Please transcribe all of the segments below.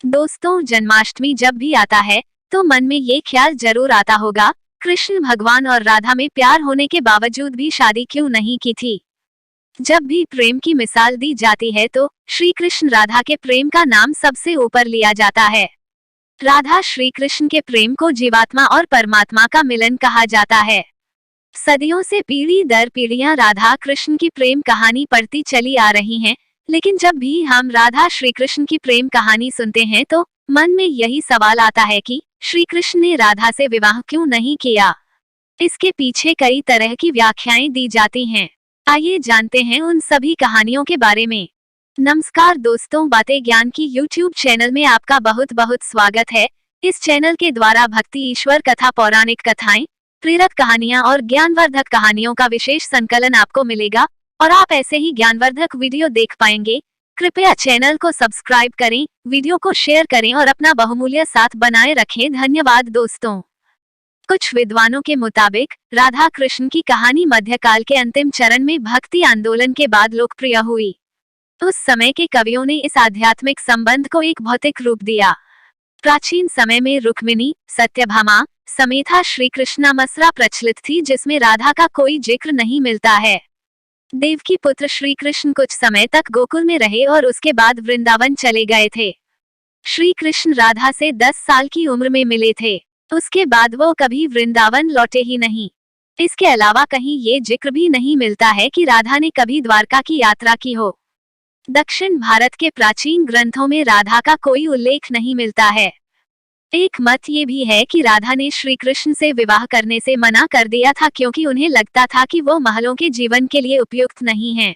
दोस्तों, जन्माष्टमी जब भी आता है तो मन में ये ख्याल जरूर आता होगा, कृष्ण भगवान और राधा में प्यार होने के बावजूद भी शादी क्यों नहीं की थी। जब भी प्रेम की मिसाल दी जाती है तो श्री कृष्ण राधा के प्रेम का नाम सबसे ऊपर लिया जाता है। राधा श्री कृष्ण के प्रेम को जीवात्मा और परमात्मा का मिलन कहा जाता है। सदियों से पीढ़ी दर पीढ़ियां राधा कृष्ण की प्रेम कहानी पढ़ती चली आ रही हैं, लेकिन जब भी हम राधा श्री कृष्ण की प्रेम कहानी सुनते हैं तो मन में यही सवाल आता है कि श्री कृष्ण ने राधा से विवाह क्यों नहीं किया। इसके पीछे कई तरह की व्याख्याएं दी जाती हैं। आइए जानते हैं उन सभी कहानियों के बारे में। नमस्कार दोस्तों, बातें ज्ञान की YouTube चैनल में आपका बहुत बहुत स्वागत है। इस चैनल के द्वारा भक्ति, ईश्वर कथा, पौराणिक कथाएं, प्रेरक कहानियां और ज्ञानवर्धक कहानियों का विशेष संकलन आपको मिलेगा और आप ऐसे ही ज्ञानवर्धक वीडियो देख पाएंगे। कृपया चैनल को सब्सक्राइब करें, वीडियो को शेयर करें और अपना बहुमूल्य साथ बनाए रखें। धन्यवाद दोस्तों। कुछ विद्वानों के मुताबिक राधा कृष्ण की कहानी मध्यकाल के अंतिम चरण में भक्ति आंदोलन के बाद लोकप्रिय हुई। उस समय के कवियों ने इस आध्यात्मिक संबंध को एक भौतिक रूप दिया। प्राचीन समय में रुक्मिणी, सत्यभामा समेत श्री कृष्णामसरा प्रचलित थी, जिसमें राधा का कोई जिक्र नहीं मिलता है। देवकी पुत्र श्री कृष्ण कुछ समय तक गोकुल में रहे और उसके बाद वृंदावन चले गए थे। श्री कृष्ण राधा से 10 साल की उम्र में मिले थे। उसके बाद वो कभी वृंदावन लौटे ही नहीं। इसके अलावा कहीं ये जिक्र भी नहीं मिलता है कि राधा ने कभी द्वारका की यात्रा की हो। दक्षिण भारत के प्राचीन ग्रंथों में राधा का कोई उल्लेख नहीं मिलता है। एक मत ये भी है कि राधा ने श्री कृष्ण से विवाह करने से मना कर दिया था, क्योंकि उन्हें लगता था कि वो महलों के जीवन के लिए उपयुक्त नहीं है।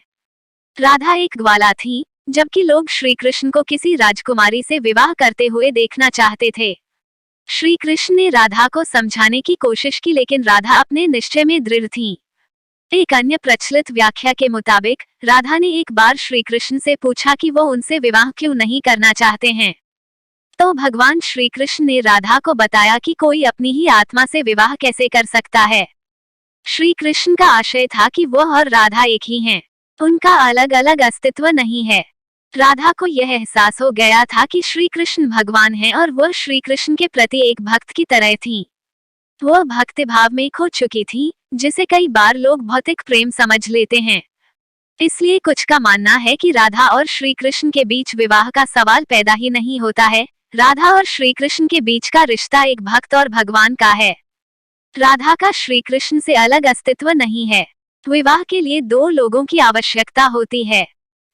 राधा एक ग्वाला थी, जबकि लोग श्री कृष्ण को किसी राजकुमारी से विवाह करते हुए देखना चाहते थे। श्री कृष्ण ने राधा को समझाने की कोशिश की, लेकिन राधा अपने निश्चय में दृढ़ थी। एक अन्य प्रचलित व्याख्या के मुताबिक राधा ने एक बार श्री कृष्ण से पूछा कि वो उनसे विवाह क्यों नहीं करना चाहते हैं। तो भगवान श्री कृष्ण ने राधा को बताया कि कोई अपनी ही आत्मा से विवाह कैसे कर सकता है। श्री कृष्ण का आशय था कि वो और राधा एक ही हैं, उनका अलग अलग अस्तित्व नहीं है। राधा को यह एहसास हो गया था कि श्री कृष्ण भगवान हैं और वो श्री कृष्ण के प्रति एक भक्त की तरह थी। वो भक्ति भाव में खो चुकी थी, जिसे कई बार लोग भौतिक प्रेम समझ लेते हैं। इसलिए कुछ का मानना है कि राधा और श्री कृष्ण के बीच विवाह का सवाल पैदा ही नहीं होता है। राधा और श्री कृष्ण के बीच का रिश्ता एक भक्त और भगवान का है। राधा का श्री कृष्ण से अलग अस्तित्व नहीं है। विवाह के लिए दो लोगों की आवश्यकता होती है।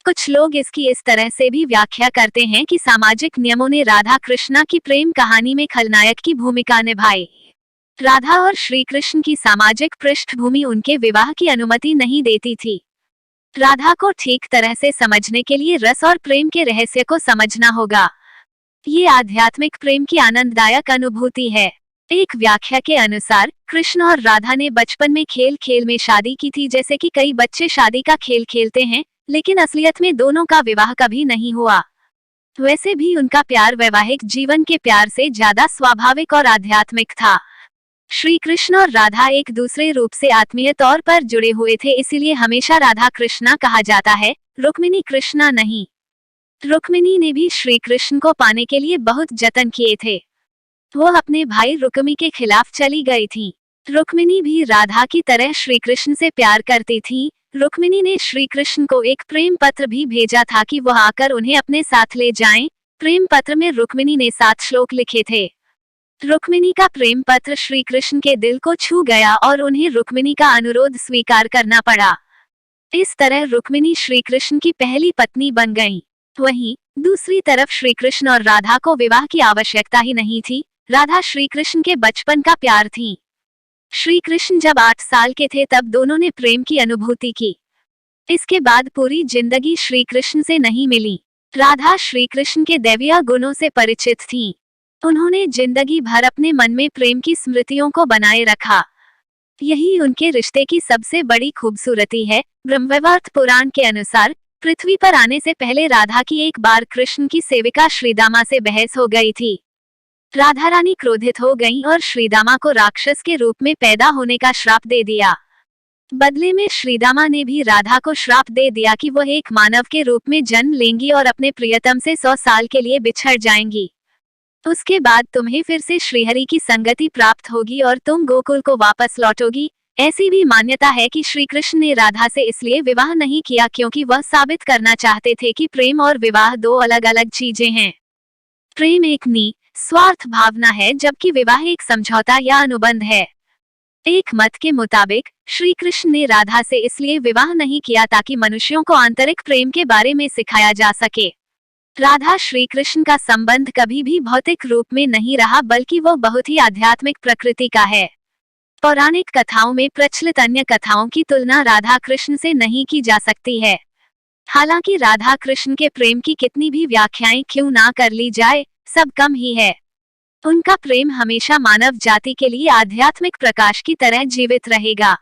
कुछ लोग इसकी इस तरह से भी व्याख्या करते हैं कि सामाजिक नियमों ने राधा कृष्णा की प्रेम कहानी में खलनायक की भूमिका निभाई। राधा और श्री कृष्ण की सामाजिक पृष्ठभूमि उनके विवाह की अनुमति नहीं देती थी। राधा को ठीक तरह से समझने के लिए रस और प्रेम के रहस्य को समझना होगा। ये आध्यात्मिक प्रेम की आनंददायक अनुभूति है। एक व्याख्या के अनुसार कृष्ण और राधा ने बचपन में खेल खेल में शादी की थी, जैसे कि कई बच्चे शादी का खेल खेलते हैं, लेकिन असलियत में दोनों का विवाह कभी नहीं हुआ। वैसे भी उनका प्यार वैवाहिक जीवन के प्यार से ज्यादा स्वाभाविक और आध्यात्मिक था। श्री कृष्ण और राधा एक दूसरे रूप से आत्मीय तौर पर जुड़े हुए थे, इसीलिए हमेशा राधा कृष्णा कहा जाता है, रुक्मिणी कृष्णा नहीं। रुक्मिणी ने भी श्री कृष्ण को पाने के लिए बहुत जतन किए थे। वो अपने भाई रुक्मी के खिलाफ चली गई थी। रुक्मिणी भी राधा की तरह श्री कृष्ण से प्यार करती थी। रुक्मिणी ने श्री कृष्ण को एक प्रेम पत्र भी भेजा था कि वह आकर उन्हें अपने साथ ले जाएं। प्रेम पत्र में रुक्मिणी ने 7 श्लोक लिखे थे। रुक्मिणी का प्रेम पत्र श्री कृष्ण के दिल को छू गया और उन्हें रुक्मिणी का अनुरोध स्वीकार करना पड़ा। इस तरह रुक्मिणी श्री कृष्ण की पहली पत्नी बन गईं। वहीं दूसरी तरफ श्री कृष्ण और राधा को विवाह की आवश्यकता ही नहीं थी। राधा श्री कृष्ण के बचपन का प्यार थी। श्री कृष्ण जब 8 साल के थे तब दोनों ने प्रेम की अनुभूति की। इसके बाद पूरी जिंदगी श्री कृष्ण से नहीं मिली। राधा श्री कृष्ण के दैवीय गुणों से परिचित थीं। उन्होंने जिंदगी भर अपने मन में प्रेम की स्मृतियों को बनाए रखा। यही उनके रिश्ते की सबसे बड़ी खूबसूरती है। ब्रह्मवैवर्त पुराण के अनुसार पृथ्वी पर आने से पहले राधा की एक बार कृष्ण की सेविका श्रीदामा से बहस हो गई थी। राधा रानी क्रोधित हो गईं और श्रीदामा को राक्षस के रूप में पैदा होने का श्राप दे दिया। बदले में श्रीदामा ने भी राधा को श्राप दे दिया कि वह एक मानव के रूप में जन्म लेंगी और अपने प्रियतम से 100 साल के लिए बिछड़ जाएंगी। उसके बाद तुम्हें फिर से श्रीहरि की संगति प्राप्त होगी और तुम गोकुल को वापस लौटोगी। ऐसी भी मान्यता है कि श्री कृष्ण ने राधा से इसलिए विवाह नहीं किया क्योंकि वह साबित करना चाहते थे कि प्रेम और विवाह दो अलग अलग चीजें हैं। प्रेम एक निस्वार्थ भावना है जबकि विवाह एक समझौता या अनुबंध है। एक मत के मुताबिक श्री कृष्ण ने राधा से इसलिए विवाह नहीं किया ताकि मनुष्यों को आंतरिक प्रेम के बारे में सिखाया जा सके। राधा श्री कृष्ण का संबंध कभी भी भौतिक रूप में नहीं रहा बल्कि वो बहुत ही आध्यात्मिक प्रकृति का है। पौराणिक कथाओं में प्रचलित अन्य कथाओं की तुलना राधा कृष्ण से नहीं की जा सकती है। हालांकि राधा कृष्ण के प्रेम की कितनी भी व्याख्याएं क्यों ना कर ली जाए, सब कम ही है। उनका प्रेम हमेशा मानव जाति के लिए आध्यात्मिक प्रकाश की तरह जीवित रहेगा।